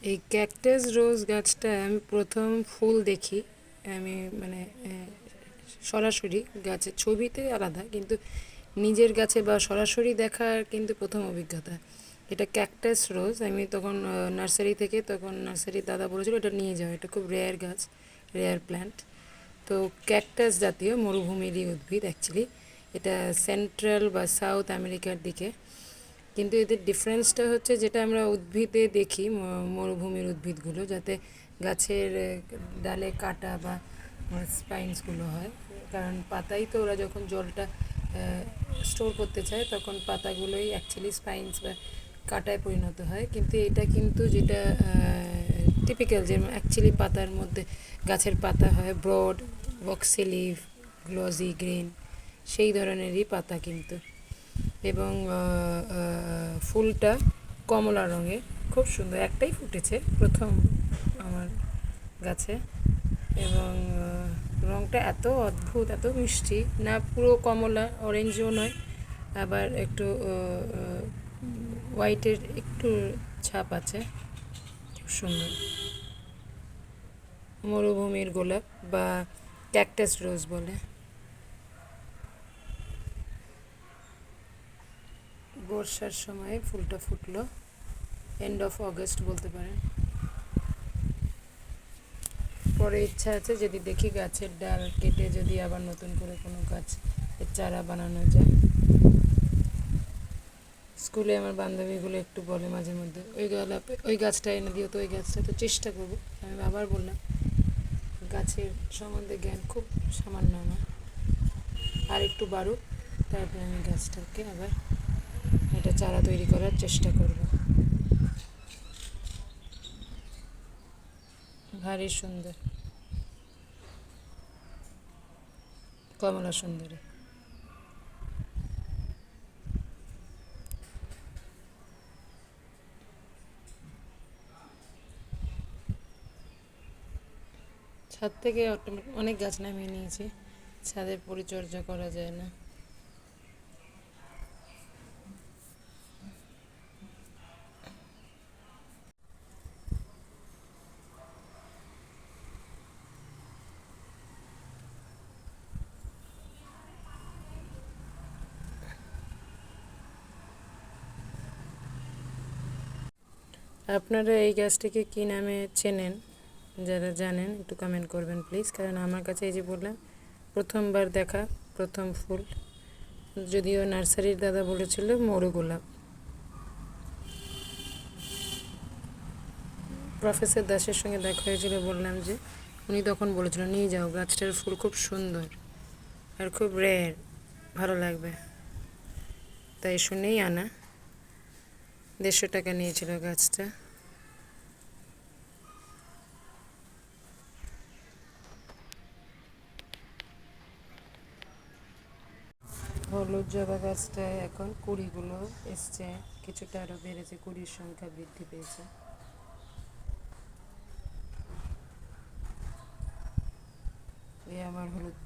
এই ক্যাকটাস রোজ গাছটা আমি প্রথম ফুল দেখি। আমি মানে সরাসরি গাছের ছবিতে আলাদা, কিন্তু নিজের গাছে বা সরাসরি দেখার কিন্তু প্রথম অভিজ্ঞতা। এটা ক্যাকটাস রোজ। আমি তখন নার্সারি থেকে, তখন নার্সারির দাদা বলেছিল এটা নিয়ে যাও, এটা খুব রেয়ার গাছ, রেয়ার প্ল্যান্ট। তো ক্যাকটাস জাতীয় মরুভূমিরই উদ্ভিদ অ্যাকচুয়ালি। এটা সেন্ট্রাল বা সাউথ আমেরিকার দিকে। কিন্তু এদের ডিফারেন্সটা হচ্ছে, যেটা আমরা উদ্ভিদে দেখি মরুভূমির উদ্ভিদগুলো, যাতে গাছের ডালে কাটা বা স্পাইনসগুলো হয়। কারণ পাতাই তো, ওরা যখন জলটা স্টোর করতে চায় তখন পাতাগুলোই অ্যাকচুয়ালি স্পাইনস বা কাটায় পরিণত হয়। কিন্তু এটা কিন্তু যেটা টিপিক্যাল, যে অ্যাকচুয়ালি পাতার মধ্যে গাছের পাতা হয় broad, boxy leave, glossy green, সেই ধরনেরই পাতা কিন্তু। এবং ফুলটা কমলা রঙের, খুব সুন্দর। একটাই ফুটেছে প্রথম আমার গাছে। এবং রঙটা এত অদ্ভুত, এত মিষ্টি, না পুরো কমলা, অরেঞ্জও নয়, আবার একটু হোয়াইটের একটু ছাপ আছে। খুব সুন্দর। মরুভূমির গোলাপ বা ক্যাকটাস রোজ বলে। বর্ষার সময় ফুলটা ফুটলো, এন্ড অফ অগস্ট বলতে পারেন। পরে ইচ্ছা আছে যদি দেখি গাছের ডাল কেটে যদি আবার নতুন করে কোনো গাছ চারা বানানো যায়। স্কুলে আমার বান্ধবীগুলো একটু বলে মাঝে মধ্যে, ওই গোলাপে ওই গাছটা এনে দিও, তো ওই গাছটা তো চেষ্টা করবো। আমি আবার বললাম গাছের সম্বন্ধে জ্ঞান খুব সামান্য আমার, আর একটু বাড়ুক, তারপরে আমি গাছটাকে আবার এটা চারা তৈরি করার চেষ্টা করব। ভারী সুন্দর, কমলা সুন্দরী। ছাদ থেকে অনেক গাছ নামিয়ে নিয়েছি, ছাদের পরিচর্যা করা যায় না। আপনারা এই গাছটিকে কী নামে চেনেন, যারা জানেন একটু কমেন্ট করবেন প্লিজ। কারণ আমার কাছে এই যে বললাম প্রথমবার দেখা, প্রথম ফুল। যদিও নার্সারির দাদা বলেছিল মরু গোলাপ। প্রফেসর দাসের সঙ্গে দেখা হয়েছিল, বললাম যে উনি তখন বলেছিল নিয়ে যাও, গাছটার ফুল খুব সুন্দর আর খুব রেয়ার, ভালো লাগবে। তাই শুনেই আনা। 150 টাকা নিয়েছিল গাছটা। হলুদ জবা গাছটায় এখন কুড়িগুলো এসছে, কিছুটা আরও বেড়েছে, কুড়ির সংখ্যা বৃদ্ধি পেয়েছে। এই আমার হলুদ